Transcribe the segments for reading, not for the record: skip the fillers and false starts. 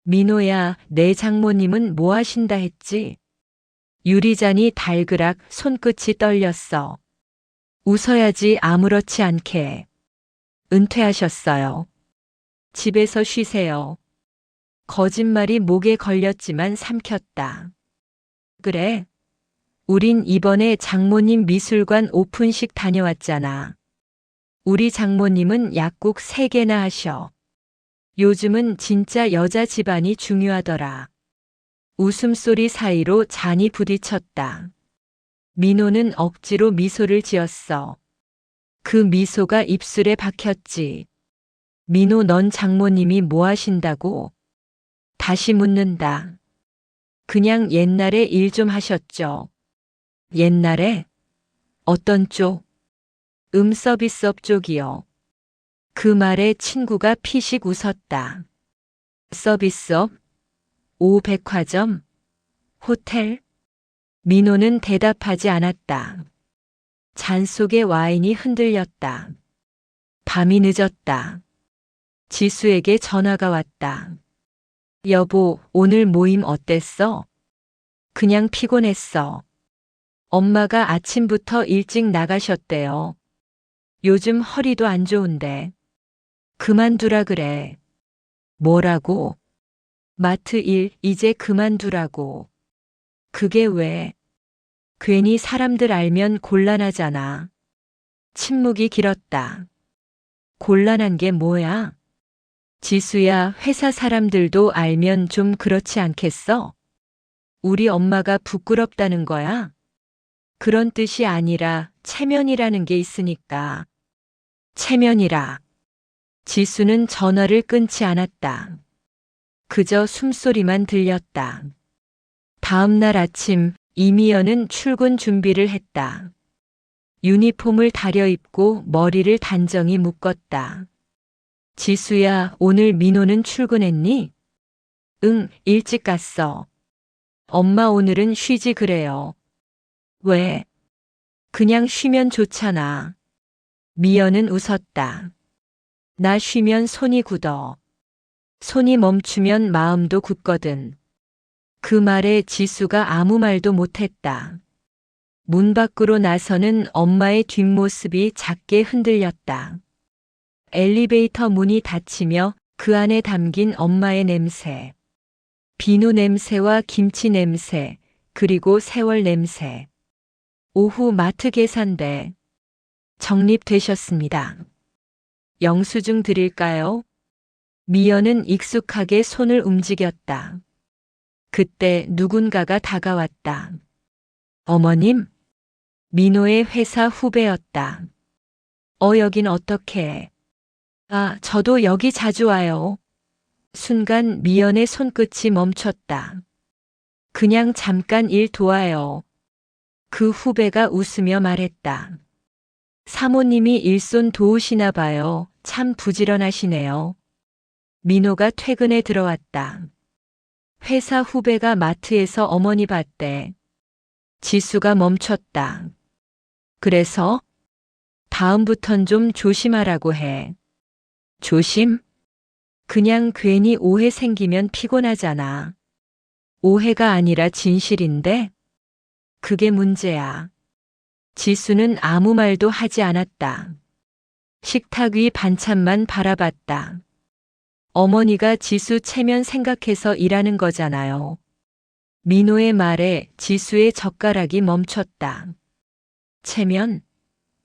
민호야, 내 장모님은 뭐 하신다 했지? 유리잔이 달그락 손끝이 떨렸어. 웃어야지 아무렇지 않게. 은퇴하셨어요. 집에서 쉬세요. 거짓말이 목에 걸렸지만 삼켰다. 그래. 우린 이번에 장모님 미술관 오픈식 다녀왔잖아. 우리 장모님은 약국 3개나 하셔. 요즘은 진짜 여자 집안이 중요하더라. 웃음소리 사이로 잔이 부딪혔다. 민호는 억지로 미소를 지었어. 그 미소가 입술에 박혔지. 민호, 넌 장모님이 뭐 하신다고? 다시 묻는다. 그냥 옛날에 일 좀 하셨죠. 옛날에? 어떤 쪽? 서비스업 쪽이요. 그 말에 친구가 피식 웃었다. 서비스업? 백화점? 호텔? 민호는 대답하지 않았다. 잔 속의 와인이 흔들렸다. 밤이 늦었다. 지수에게 전화가 왔다. 여보, 오늘 모임 어땠어? 그냥 피곤했어. 엄마가 아침부터 일찍 나가셨대요. 요즘 허리도 안 좋은데. 그만두라 그래. 뭐라고? 마트 일 이제 그만두라고. 그게 왜? 괜히 사람들 알면 곤란하잖아. 침묵이 길었다. 곤란한 게 뭐야? 지수야, 회사 사람들도 알면 좀 그렇지 않겠어? 우리 엄마가 부끄럽다는 거야? 그런 뜻이 아니라 체면이라는 게 있으니까. 체면이라. 지수는 전화를 끊지 않았다. 그저 숨소리만 들렸다. 다음 날 아침 이미연은 출근 준비를 했다. 유니폼을 다려입고 머리를 단정히 묶었다. 지수야, 오늘 민호는 출근했니? 응, 일찍 갔어. 엄마 오늘은 쉬지 그래요. 왜? 그냥 쉬면 좋잖아. 미연은 웃었다. 나 쉬면 손이 굳어. 손이 멈추면 마음도 굳거든. 그 말에 지수가 아무 말도 못했다. 문 밖으로 나서는 엄마의 뒷모습이 작게 흔들렸다. 엘리베이터 문이 닫히며 그 안에 담긴 엄마의 냄새. 비누 냄새와 김치 냄새, 그리고 세월 냄새. 오후 마트 계산대. 적립되셨습니다. 영수증 드릴까요? 미연은 익숙하게 손을 움직였다. 그때 누군가가 다가왔다. 어머님? 민호의 회사 후배였다. 여긴 어떻게? 아, 저도 여기 자주 와요. 순간 미연의 손끝이 멈췄다. 그냥 잠깐 일 도와요. 그 후배가 웃으며 말했다. 사모님이 일손 도우시나 봐요. 참 부지런하시네요. 민호가 퇴근에 들어왔다. 회사 후배가 마트에서 어머니 봤대. 지수가 멈췄다. 그래서? 다음부턴 좀 조심하라고 해. 조심? 그냥 괜히 오해 생기면 피곤하잖아. 오해가 아니라 진실인데? 그게 문제야. 지수는 아무 말도 하지 않았다. 식탁 위 반찬만 바라봤다. 어머니가 지수 체면 생각해서 일하는 거잖아요. 민호의 말에 지수의 젓가락이 멈췄다. 체면?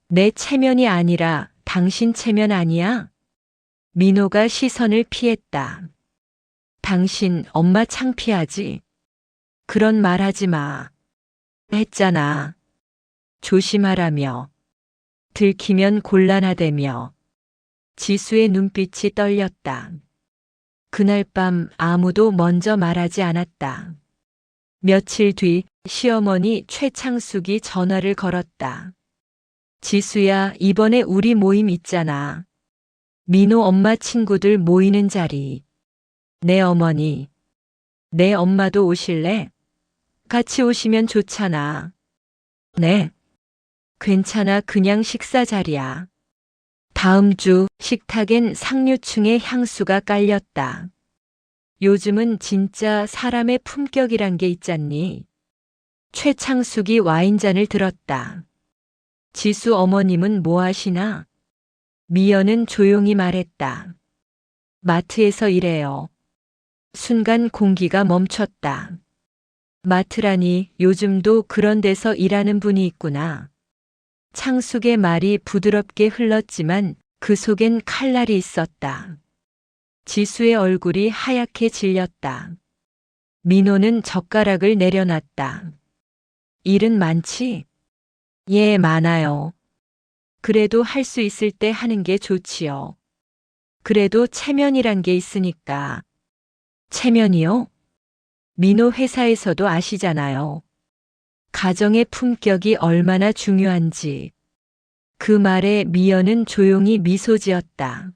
내 체면이 아니라 당신 체면 아니야? 민호가 시선을 피했다. 당신 엄마 창피하지? 그런 말 하지 마. 했잖아. 조심하라며. 들키면 곤란하다며. 지수의 눈빛이 떨렸다. 그날 밤 아무도 먼저 말하지 않았다. 며칠 뒤 시어머니 최창숙이 전화를 걸었다. 지수야, 이번에 우리 모임 있잖아. 민호 엄마 친구들 모이는 자리. 내 어머니. 내 엄마도 오실래? 같이 오시면 좋잖아. 네. 괜찮아, 그냥 식사 자리야. 다음 주 식탁엔 상류층의 향수가 깔렸다. 요즘은 진짜 사람의 품격이란 게 있잖니. 최창숙이 와인잔을 들었다. 지수 어머님은 뭐 하시나? 미연은 조용히 말했다. 마트에서 일해요. 순간 공기가 멈췄다. 마트라니 요즘도 그런 데서 일하는 분이 있구나. 창숙의 말이 부드럽게 흘렀지만 그 속엔 칼날이 있었다. 지수의 얼굴이 하얗게 질렸다. 민호는 젓가락을 내려놨다. 일은 많지? 예, 많아요. 그래도 할 수 있을 때 하는 게 좋지요. 그래도 체면이란 게 있으니까. 체면이요? 민호 회사에서도 아시잖아요. 가정의 품격이 얼마나 중요한지. 그 말에 미연은 조용히 미소 지었다.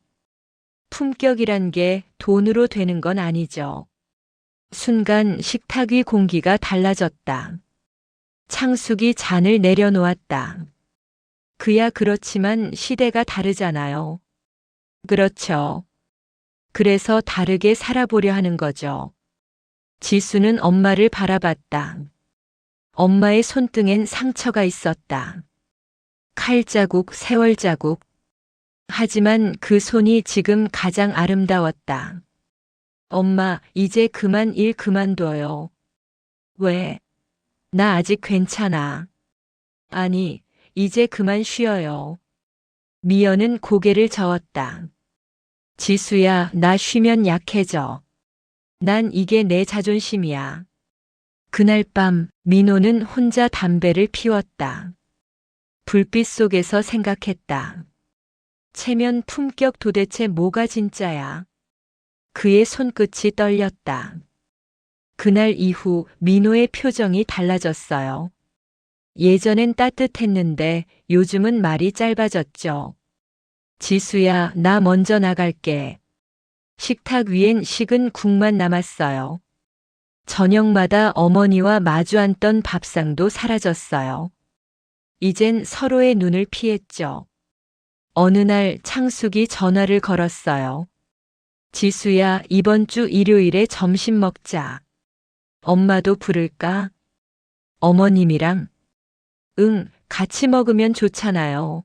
품격이란 게 돈으로 되는 건 아니죠. 순간 식탁 위 공기가 달라졌다. 창숙이 잔을 내려놓았다. 그야 그렇지만 시대가 다르잖아요. 그렇죠. 그래서 다르게 살아보려 하는 거죠. 지수는 엄마를 바라봤다. 엄마의 손등엔 상처가 있었다. 칼자국, 세월자국. 하지만 그 손이 지금 가장 아름다웠다. 엄마, 이제 그만 일 그만둬요. 왜? 나 아직 괜찮아. 아니, 이제 그만 쉬어요. 미연은 고개를 저었다. 지수야, 나 쉬면 약해져. 난 이게 내 자존심이야. 그날 밤 민호는 혼자 담배를 피웠다. 불빛 속에서 생각했다. 체면 품격 도대체 뭐가 진짜야? 그의 손끝이 떨렸다. 그날 이후 민호의 표정이 달라졌어요. 예전엔 따뜻했는데 요즘은 말이 짧아졌죠. 지수야, 나 먼저 나갈게. 식탁 위엔 식은 국만 남았어요. 저녁마다 어머니와 마주 앉던 밥상도 사라졌어요. 이젠 서로의 눈을 피했죠. 어느 날 창숙이 전화를 걸었어요. 지수야, 이번 주 일요일에 점심 먹자. 엄마도 부를까? 어머님이랑? 응, 같이 먹으면 좋잖아요.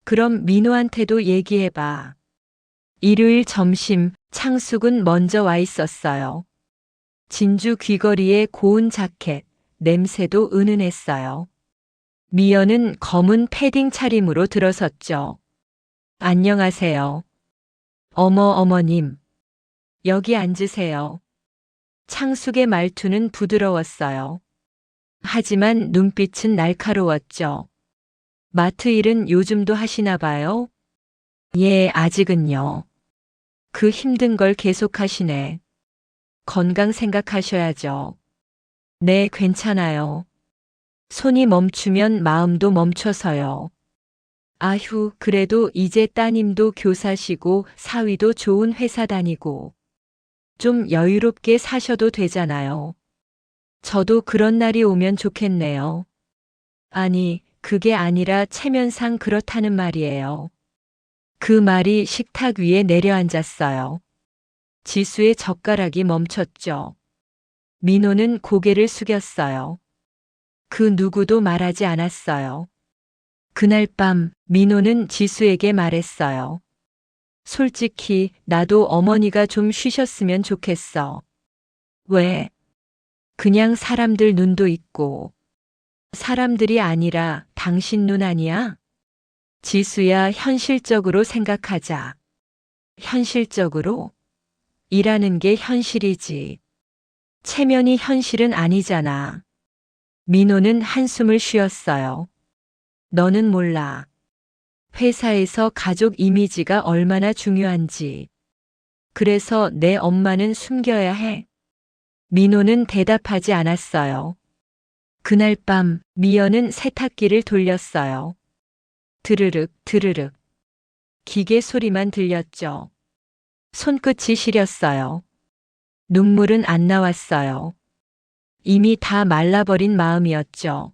그럼 민호한테도 얘기해봐. 일요일 점심 창숙은 먼저 와 있었어요. 진주 귀걸이에 고운 자켓, 냄새도 은은했어요. 미연은 검은 패딩 차림으로 들어섰죠. 안녕하세요. 어머님. 여기 앉으세요. 창숙의 말투는 부드러웠어요. 하지만 눈빛은 날카로웠죠. 마트 일은 요즘도 하시나 봐요? 예, 아직은요. 그 힘든 걸 계속하시네. 건강 생각하셔야죠. 네, 괜찮아요. 손이 멈추면 마음도 멈춰서요. 아휴, 그래도 이제 따님도 교사시고 사위도 좋은 회사 다니고 좀 여유롭게 사셔도 되잖아요. 저도 그런 날이 오면 좋겠네요. 아니, 그게 아니라 체면상 그렇다는 말이에요. 그 말이 식탁 위에 내려앉았어요. 지수의 젓가락이 멈췄죠. 민호는 고개를 숙였어요. 그 누구도 말하지 않았어요. 그날 밤 민호는 지수에게 말했어요. 솔직히 나도 어머니가 좀 쉬셨으면 좋겠어. 왜? 그냥 사람들 눈도 있고. 사람들이 아니라 당신 눈 아니야? 지수야, 현실적으로 생각하자. 현실적으로? 일하는 게 현실이지. 체면이 현실은 아니잖아. 민호는 한숨을 쉬었어요. 너는 몰라. 회사에서 가족 이미지가 얼마나 중요한지. 그래서 내 엄마는 숨겨야 해. 민호는 대답하지 않았어요. 그날 밤 미연은 세탁기를 돌렸어요. 드르륵 드르륵. 기계 소리만 들렸죠. 손끝이 시렸어요. 눈물은 안 나왔어요. 이미 다 말라버린 마음이었죠.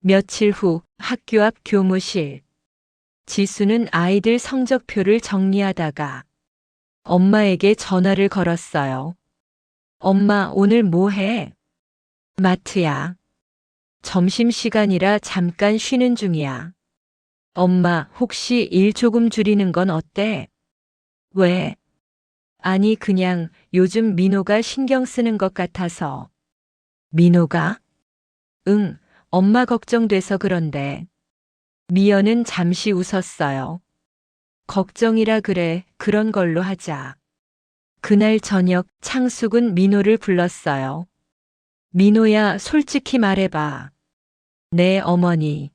며칠 후 학교 앞 교무실. 지수는 아이들 성적표를 정리하다가 엄마에게 전화를 걸었어요. 엄마, 오늘 뭐 해? 마트야. 점심시간이라 잠깐 쉬는 중이야. 엄마, 혹시 일 조금 줄이는 건 어때? 왜? 아니, 그냥 요즘 민호가 신경 쓰는 것 같아서. 민호가? 응, 엄마 걱정돼서 그런데. 미연은 잠시 웃었어요. 걱정이라 그래, 그런 걸로 하자. 그날 저녁 창숙은 민호를 불렀어요. 민호야, 솔직히 말해봐. 네, 어머니.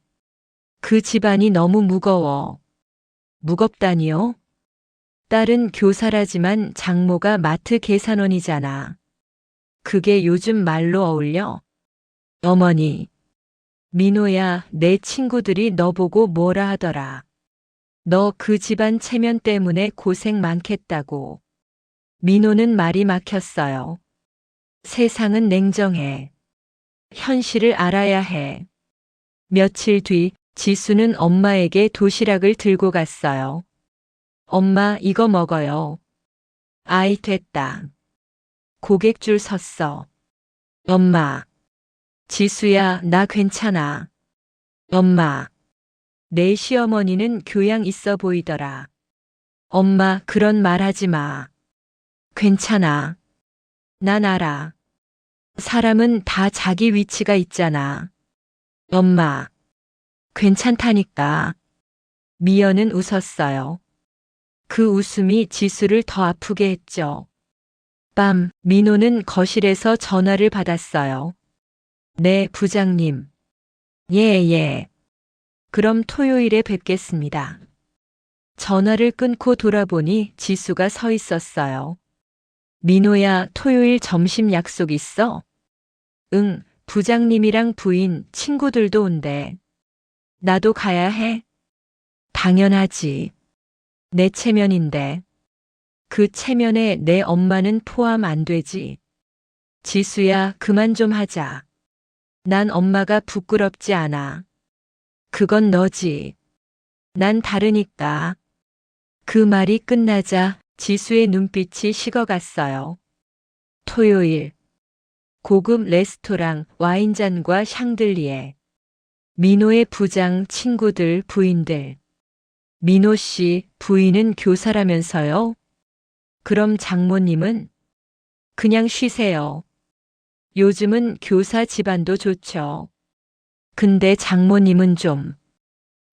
그 집안이 너무 무거워. 무겁다니요? 딸은 교사라지만 장모가 마트 계산원이잖아. 그게 요즘 말로 어울려? 어머니. 민호야, 내 친구들이 너 보고 뭐라 하더라. 너 그 집안 체면 때문에 고생 많겠다고. 민호는 말이 막혔어요. 세상은 냉정해. 현실을 알아야 해. 며칠 뒤 지수는 엄마에게 도시락을 들고 갔어요. 엄마, 이거 먹어요. 아이, 됐다. 고객 줄 섰어. 엄마. 지수야, 나 괜찮아. 엄마. 내 시어머니는 교양 있어 보이더라. 엄마, 그런 말 하지 마. 괜찮아. 난 알아. 사람은 다 자기 위치가 있잖아. 엄마. 괜찮다니까. 미연은 웃었어요. 그 웃음이 지수를 더 아프게 했죠. 밤, 민호는 거실에서 전화를 받았어요. 네, 부장님. 예. 그럼 토요일에 뵙겠습니다. 전화를 끊고 돌아보니 지수가 서 있었어요. 민호야, 토요일 점심 약속 있어? 응, 부장님이랑 부인, 친구들도 온대. 나도 가야 해? 당연하지. 내 체면인데. 그 체면에 내 엄마는 포함 안 되지. 지수야, 그만 좀 하자. 난 엄마가 부끄럽지 않아. 그건 너지. 난 다르니까. 그 말이 끝나자 지수의 눈빛이 식어갔어요. 토요일. 고급 레스토랑, 와인잔과 샹들리에. 민호의 부장, 친구들, 부인들. 민호 씨, 부인은 교사라면서요? 그럼 장모님은? 그냥 쉬세요. 요즘은 교사 집안도 좋죠. 근데 장모님은 좀.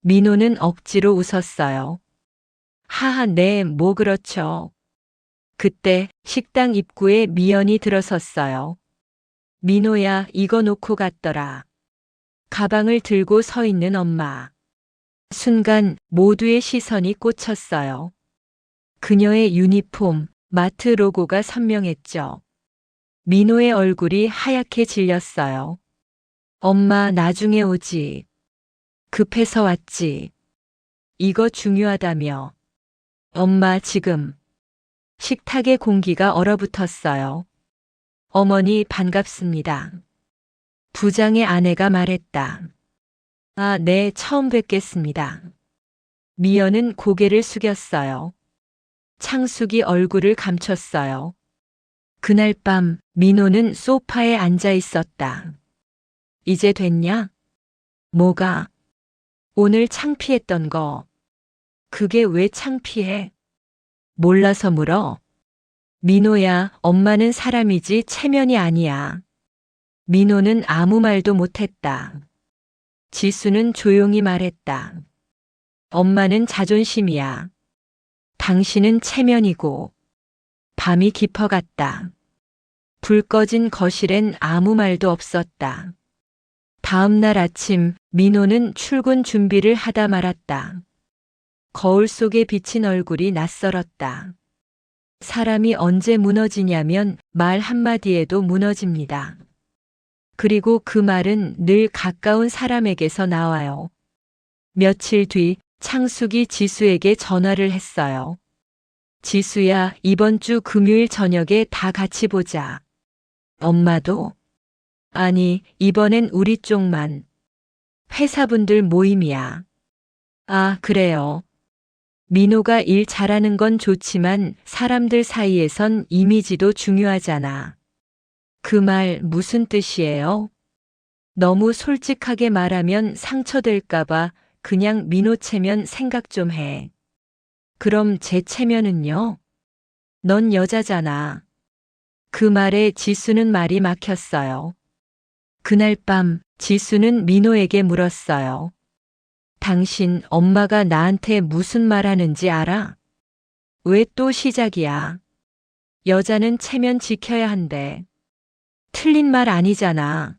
민호는 억지로 웃었어요. 하하, 네, 뭐 그렇죠. 그때 식당 입구에 미연이 들어섰어요. 민호야, 이거 놓고 갔더라. 가방을 들고 서 있는 엄마. 순간 모두의 시선이 꽂혔어요. 그녀의 유니폼, 마트 로고가 선명했죠. 민호의 얼굴이 하얗게 질렸어요. 엄마, 나중에 오지. 급해서 왔지. 이거 중요하다며. 엄마, 지금. 식탁의 공기가 얼어붙었어요. 어머니, 반갑습니다. 부장의 아내가 말했다. 아, 네, 처음 뵙겠습니다. 미연은 고개를 숙였어요. 창숙이 얼굴을 감췄어요. 그날 밤 민호는 소파에 앉아 있었다. 이제 됐냐? 뭐가? 오늘 창피했던 거. 그게 왜 창피해? 몰라서 물어. 민호야, 엄마는 사람이지 체면이 아니야. 민호는 아무 말도 못했다. 지수는 조용히 말했다. 엄마는 자존심이야. 당신은 체면이고. 밤이 깊어갔다. 불 꺼진 거실엔 아무 말도 없었다. 다음 날 아침 민호는 출근 준비를 하다 말았다. 거울 속에 비친 얼굴이 낯설었다. 사람이 언제 무너지냐면 말 한마디에도 무너집니다. 그리고 그 말은 늘 가까운 사람에게서 나와요. 며칠 뒤 창숙이 지수에게 전화를 했어요. 지수야, 이번 주 금요일 저녁에 다 같이 보자. 엄마도? 아니, 이번엔 우리 쪽만. 회사분들 모임이야. 아, 그래요. 민호가 일 잘하는 건 좋지만 사람들 사이에선 이미지도 중요하잖아. 그 말 무슨 뜻이에요? 너무 솔직하게 말하면 상처될까봐 그냥 민호 체면 생각 좀 해. 그럼 제 체면은요? 넌 여자잖아. 그 말에 지수는 말이 막혔어요. 그날 밤 지수는 민호에게 물었어요. 당신 엄마가 나한테 무슨 말 하는지 알아? 왜 또 시작이야? 여자는 체면 지켜야 한대. 틀린 말 아니잖아.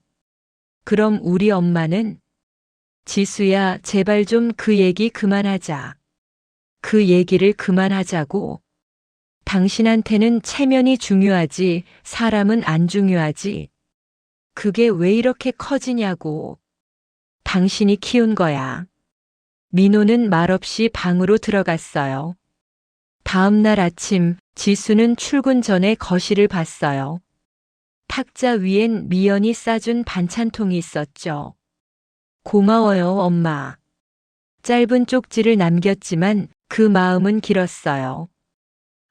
그럼 우리 엄마는? 지수야, 제발 좀 그 얘기 그만하자. 그 얘기를 그만하자고. 당신한테는 체면이 중요하지, 사람은 안 중요하지. 그게 왜 이렇게 커지냐고. 당신이 키운 거야. 민호는 말없이 방으로 들어갔어요. 다음 날 아침 지수는 출근 전에 거실을 봤어요. 탁자 위엔 미연이 싸준 반찬통이 있었죠. 고마워요, 엄마. 짧은 쪽지를 남겼지만 그 마음은 길었어요.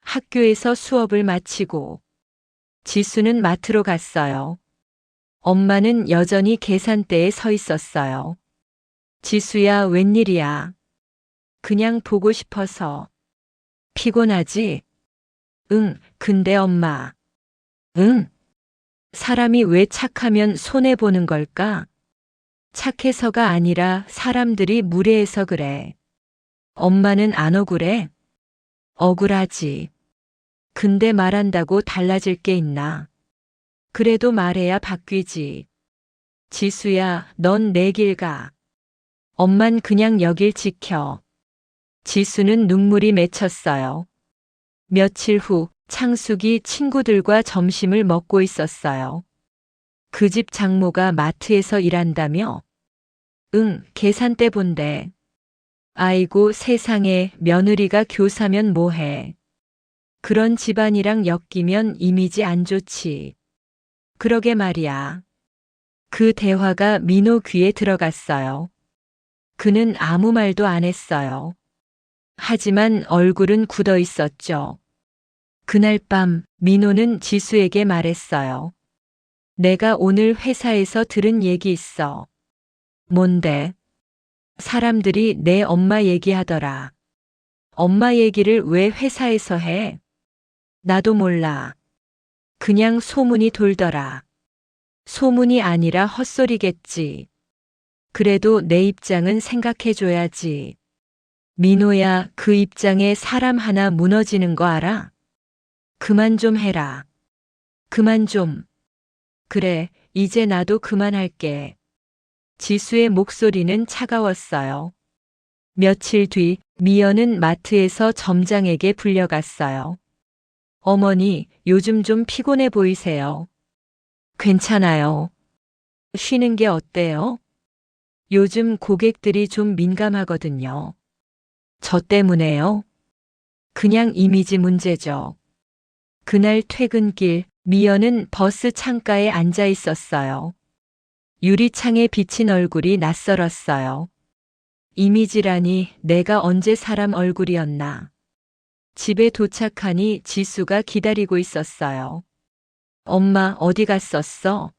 학교에서 수업을 마치고 지수는 마트로 갔어요. 엄마는 여전히 계산대에 서 있었어요. 지수야, 웬일이야? 그냥 보고 싶어서. 피곤하지? 응, 근데 엄마. 응? 사람이 왜 착하면 손해보는 걸까? 착해서가 아니라 사람들이 무례해서 그래. 엄마는 안 억울해? 억울하지. 근데 말한다고 달라질 게 있나? 그래도 말해야 바뀌지. 지수야, 넌 내 길 가. 엄만 그냥 여길 지켜. 지수는 눈물이 맺혔어요. 며칠 후 창숙이 친구들과 점심을 먹고 있었어요. 그 집 장모가 마트에서 일한다며? 응, 계산대 본대. 아이고 세상에, 며느리가 교사면 뭐해. 그런 집안이랑 엮이면 이미지 안 좋지. 그러게 말이야. 그 대화가 민호 귀에 들어갔어요. 그는 아무 말도 안 했어요. 하지만 얼굴은 굳어 있었죠. 그날 밤 민호는 지수에게 말했어요. 내가 오늘 회사에서 들은 얘기 있어. 뭔데? 사람들이 내 엄마 얘기하더라. 엄마 얘기를 왜 회사에서 해? 나도 몰라. 그냥 소문이 돌더라. 소문이 아니라 헛소리겠지. 그래도 내 입장은 생각해줘야지. 민호야, 그 입장에 사람 하나 무너지는 거 알아? 그만 좀 해라. 그만 좀. 그래, 이제 나도 그만할게. 지수의 목소리는 차가웠어요. 며칠 뒤 미연은 마트에서 점장에게 불려갔어요. 어머니, 요즘 좀 피곤해 보이세요. 괜찮아요. 쉬는 게 어때요? 요즘 고객들이 좀 민감하거든요. 저 때문에요? 그냥 이미지 문제죠. 그날 퇴근길 미연은 버스 창가에 앉아 있었어요. 유리창에 비친 얼굴이 낯설었어요. 이미지라니 내가 언제 사람 얼굴이었나. 집에 도착하니 지수가 기다리고 있었어요. 엄마 어디 갔었어?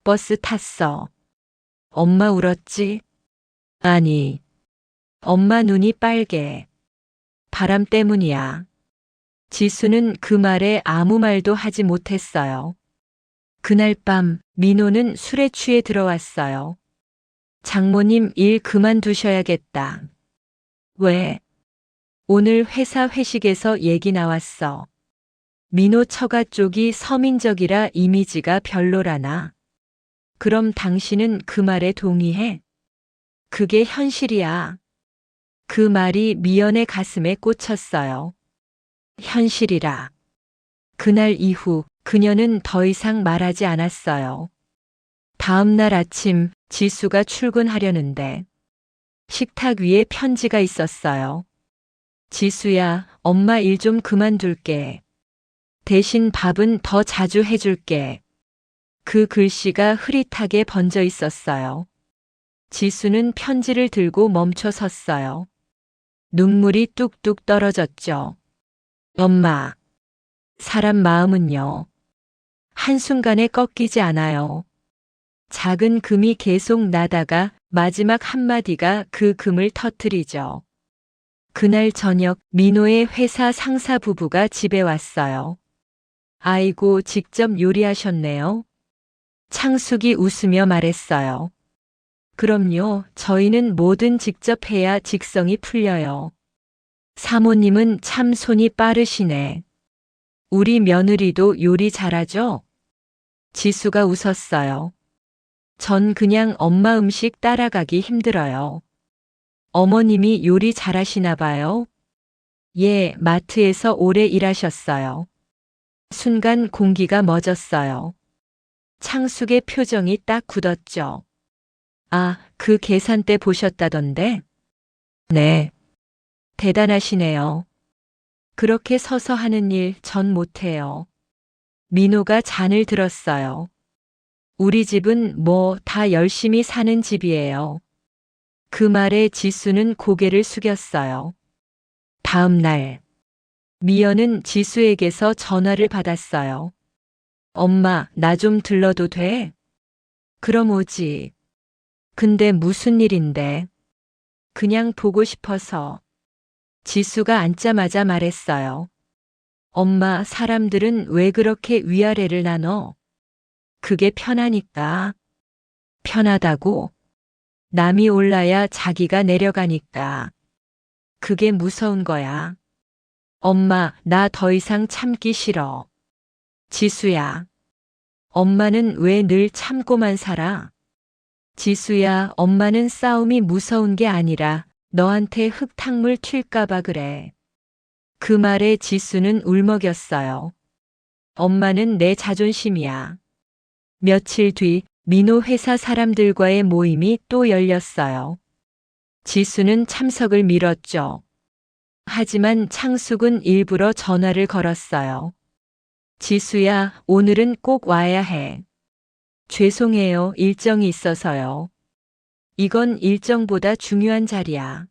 버스 탔어. 엄마 울었지? 아니, 엄마 눈이 빨개. 바람 때문이야. 지수는 그 말에 아무 말도 하지 못했어요. 그날 밤 민호는 술에 취해 들어왔어요. 장모님 일 그만두셔야겠다. 왜? 오늘 회사 회식에서 얘기 나왔어. 민호 처가 쪽이 서민적이라 이미지가 별로라나. 그럼 당신은 그 말에 동의해? 그게 현실이야. 그 말이 미연의 가슴에 꽂혔어요. 현실이라. 그날 이후 그녀는 더 이상 말하지 않았어요. 다음 날 아침 지수가 출근하려는데 식탁 위에 편지가 있었어요. 지수야, 엄마 일 좀 그만둘게. 대신 밥은 더 자주 해줄게. 그 글씨가 흐릿하게 번져 있었어요. 지수는 편지를 들고 멈춰 섰어요. 눈물이 뚝뚝 떨어졌죠. 엄마, 사람 마음은요, 한순간에 꺾이지 않아요. 작은 금이 계속 나다가 마지막 한마디가 그 금을 터뜨리죠. 그날 저녁 민호의 회사 상사 부부가 집에 왔어요. 아이고, 직접 요리하셨네요. 창숙이 웃으며 말했어요. 그럼요, 저희는 뭐든 직접 해야 직성이 풀려요. 사모님은 참 손이 빠르시네. 우리 며느리도 요리 잘하죠? 지수가 웃었어요. 전 그냥 엄마 음식 따라가기 힘들어요. 어머님이 요리 잘하시나 봐요? 예, 마트에서 오래 일하셨어요. 순간 공기가 멎었어요. 창숙의 표정이 딱 굳었죠. 아, 그 계산대 보셨다던데? 네. 대단하시네요. 그렇게 서서 하는 일 전 못해요. 민호가 잔을 들었어요. 우리 집은 뭐 다 열심히 사는 집이에요. 그 말에 지수는 고개를 숙였어요. 다음 날, 미연은 지수에게서 전화를 받았어요. 엄마, 나 좀 들러도 돼? 그럼 오지. 근데 무슨 일인데? 그냥 보고 싶어서. 지수가 앉자마자 말했어요. 엄마, 사람들은 왜 그렇게 위아래를 나눠? 그게 편하니까. 편하다고? 남이 올라야 자기가 내려가니까. 그게 무서운 거야. 엄마, 나 더 이상 참기 싫어. 지수야. 엄마는 왜 늘 참고만 살아? 지수야, 엄마는 싸움이 무서운 게 아니라 너한테 흙탕물 튈까봐 그래. 그 말에 지수는 울먹였어요. 엄마는 내 자존심이야. 며칠 뒤 민호 회사 사람들과의 모임이 또 열렸어요. 지수는 참석을 미뤘죠. 하지만 창숙은 일부러 전화를 걸었어요. 지수야, 오늘은 꼭 와야 해. 죄송해요, 일정이 있어서요. 이건 일정보다 중요한 자리야.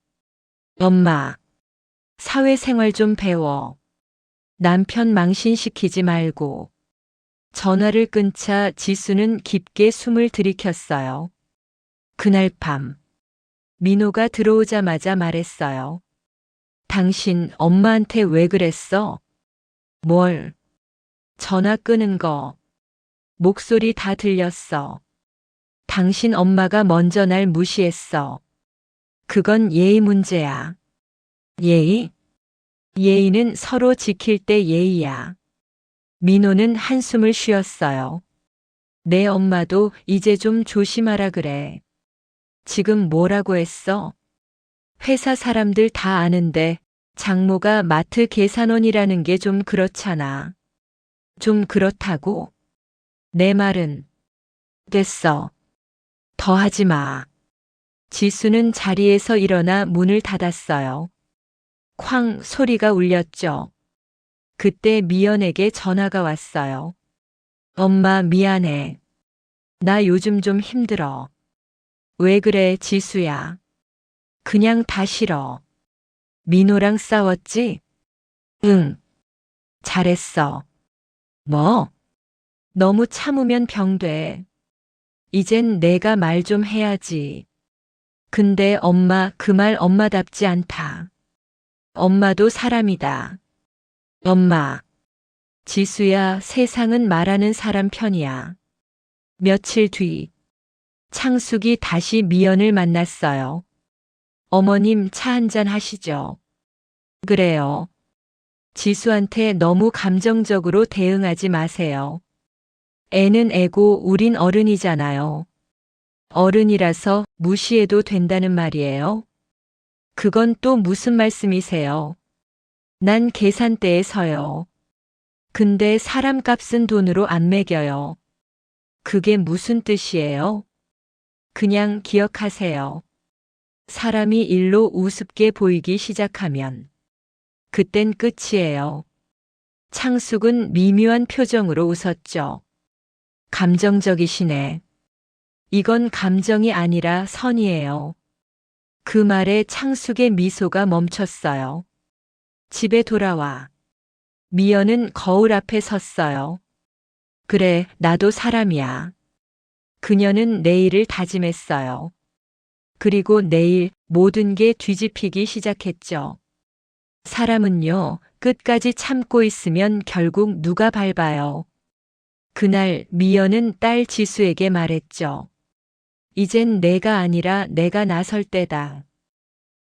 엄마, 사회생활 좀 배워. 남편 망신시키지 말고. 전화를 끊자 지수는 깊게 숨을 들이켰어요. 그날 밤, 민호가 들어오자마자 말했어요. 당신 엄마한테 왜 그랬어? 뭘? 전화 끄는 거. 목소리 다 들렸어. 당신 엄마가 먼저 날 무시했어. 그건 예의 문제야. 예의? 예의는 서로 지킬 때 예의야. 민호는 한숨을 쉬었어요. 내 엄마도 이제 좀 조심하라 그래. 지금 뭐라고 했어? 회사 사람들 다 아는데 장모가 마트 계산원이라는 게 좀 그렇잖아. 좀 그렇다고? 내 말은 됐어. 더 하지 마. 지수는 자리에서 일어나 문을 닫았어요. 쾅 소리가 울렸죠. 그때 미연에게 전화가 왔어요. 엄마 미안해. 나 요즘 좀 힘들어. 왜 그래 지수야? 그냥 다 싫어. 민호랑 싸웠지? 응. 잘했어. 뭐? 너무 참으면 병돼. 이젠 내가 말 좀 해야지. 근데 엄마 그 말 엄마답지 않다. 엄마도 사람이다. 엄마. 지수야, 세상은 말하는 사람 편이야. 며칠 뒤, 창숙이 다시 미연을 만났어요. 어머님 차 한잔 하시죠. 그래요. 지수한테 너무 감정적으로 대응하지 마세요. 애는 애고 우린 어른이잖아요. 어른이라서 무시해도 된다는 말이에요. 그건 또 무슨 말씀이세요? 난 계산대에 서요. 근데 사람 값은 돈으로 안 매겨요. 그게 무슨 뜻이에요? 그냥 기억하세요. 사람이 일로 우습게 보이기 시작하면 그땐 끝이에요. 창숙은 미묘한 표정으로 웃었죠. 감정적이시네. 이건 감정이 아니라 선이에요. 그 말에 창숙의 미소가 멈췄어요. 집에 돌아와. 미연은 거울 앞에 섰어요. 그래, 나도 사람이야. 그녀는 내일을 다짐했어요. 그리고 내일 모든 게 뒤집히기 시작했죠. 사람은요, 끝까지 참고 있으면 결국 누가 밟아요. 그날 미연은 딸 지수에게 말했죠. 이젠 내가 아니라 내가 나설 때다.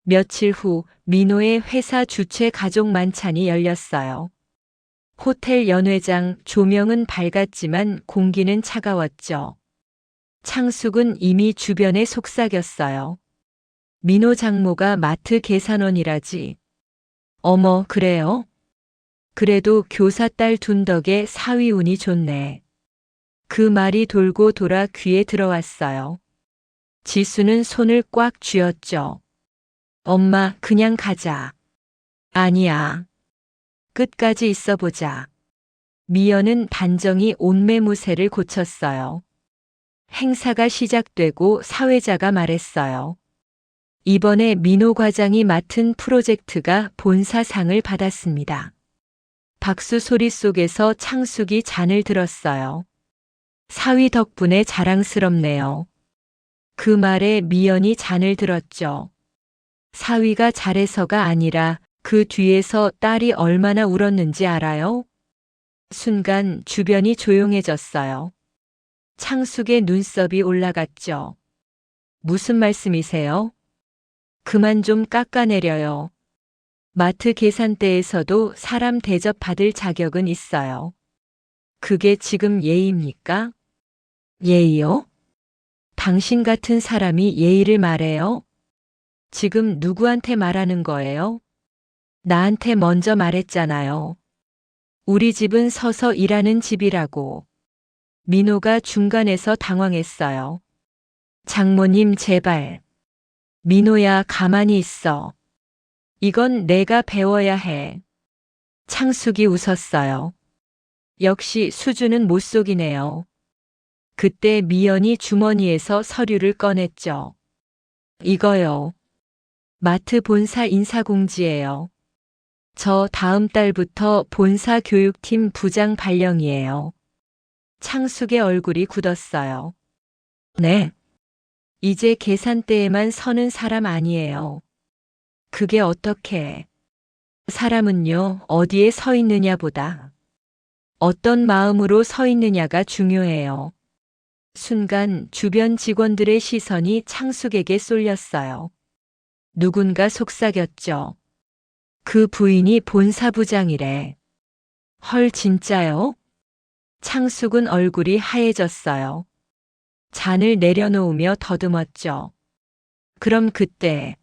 며칠 후 민호의 회사 주최 가족 만찬이 열렸어요. 호텔 연회장 조명은 밝았지만 공기는 차가웠죠. 창숙은 이미 주변에 속삭였어요. 민호 장모가 마트 계산원이라지. 어머, 그래요? 그래도 교사 딸 둔 덕에 사위 운이 좋네. 그 말이 돌고 돌아 귀에 들어왔어요. 지수는 손을 꽉 쥐었죠. 엄마, 그냥 가자. 아니야. 끝까지 있어보자. 미연은 단정히 옷매무새를 고쳤어요. 행사가 시작되고 사회자가 말했어요. 이번에 민호 과장이 맡은 프로젝트가 본사상을 받았습니다. 박수 소리 속에서 창숙이 잔을 들었어요. 사위 덕분에 자랑스럽네요. 그 말에 미연이 잔을 들었죠. 사위가 잘해서가 아니라 그 뒤에서 딸이 얼마나 울었는지 알아요? 순간 주변이 조용해졌어요. 창숙의 눈썹이 올라갔죠. 무슨 말씀이세요? 그만 좀 깎아내려요. 마트 계산대에서도 사람 대접받을 자격은 있어요. 그게 지금 예의입니까? 예의요? 당신 같은 사람이 예의를 말해요? 지금 누구한테 말하는 거예요? 나한테 먼저 말했잖아요. 우리 집은 서서 일하는 집이라고. 민호가 중간에서 당황했어요. 장모님 제발. 민호야 가만히 있어. 이건 내가 배워야 해. 창숙이 웃었어요. 역시 수주는 못 속이네요. 그때 미연이 주머니에서 서류를 꺼냈죠. 이거요. 마트 본사 인사공지예요. 저 다음 달부터 본사 교육팀 부장 발령이에요. 창숙의 얼굴이 굳었어요. 네. 이제 계산대에만 서는 사람 아니에요. 그게 어떻게? 사람은요, 어디에 서 있느냐보다 어떤 마음으로 서 있느냐가 중요해요. 순간 주변 직원들의 시선이 창숙에게 쏠렸어요. 누군가 속삭였죠. 그 부인이 본사부장이래. 헐, 진짜요? 창숙은 얼굴이 하얘졌어요. 잔을 내려놓으며 더듬었죠. 그럼 그때,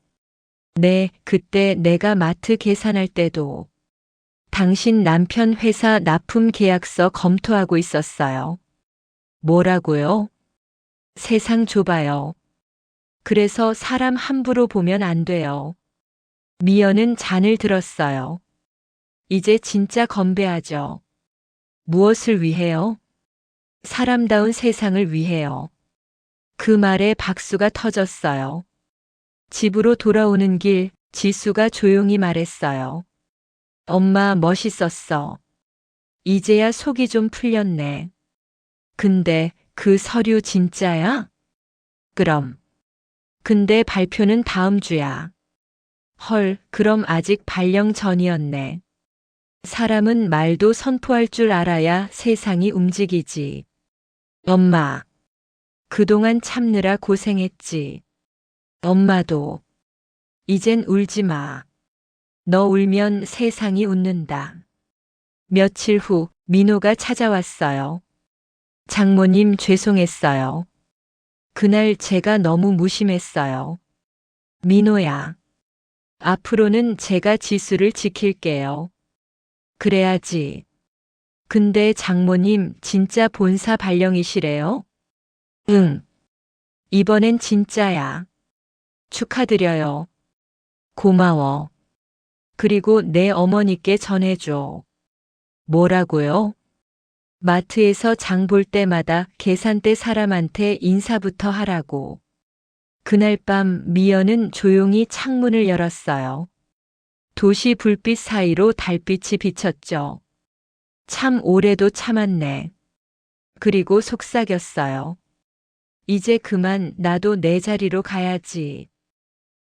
네, 그때 내가 마트 계산할 때도 당신 남편 회사 납품 계약서 검토하고 있었어요. 뭐라고요? 세상 좁아요. 그래서 사람 함부로 보면 안 돼요. 미연은 잔을 들었어요. 이제 진짜 건배하죠. 무엇을 위해요? 사람다운 세상을 위해요. 그 말에 박수가 터졌어요. 집으로 돌아오는 길, 지수가 조용히 말했어요. 엄마 멋있었어. 이제야 속이 좀 풀렸네. 근데 그 서류 진짜야? 그럼. 근데 발표는 다음 주야. 헐, 그럼 아직 발령 전이었네. 사람은 말도 선포할 줄 알아야 세상이 움직이지. 엄마. 그동안 참느라 고생했지. 엄마도. 이젠 울지 마. 너 울면 세상이 웃는다. 며칠 후 민호가 찾아왔어요. 장모님 죄송했어요. 그날 제가 너무 무심했어요. 민호야. 앞으로는 제가 지수를 지킬게요. 그래야지. 근데 장모님 진짜 본사 발령이시래요? 응. 이번엔 진짜야. 축하드려요. 고마워. 그리고 내 어머니께 전해줘. 뭐라고요? 마트에서 장 볼 때마다 계산대 사람한테 인사부터 하라고. 그날 밤 미연은 조용히 창문을 열었어요. 도시 불빛 사이로 달빛이 비쳤죠. 참 오래도 참았네. 그리고 속삭였어요. 이제 그만 나도 내 자리로 가야지.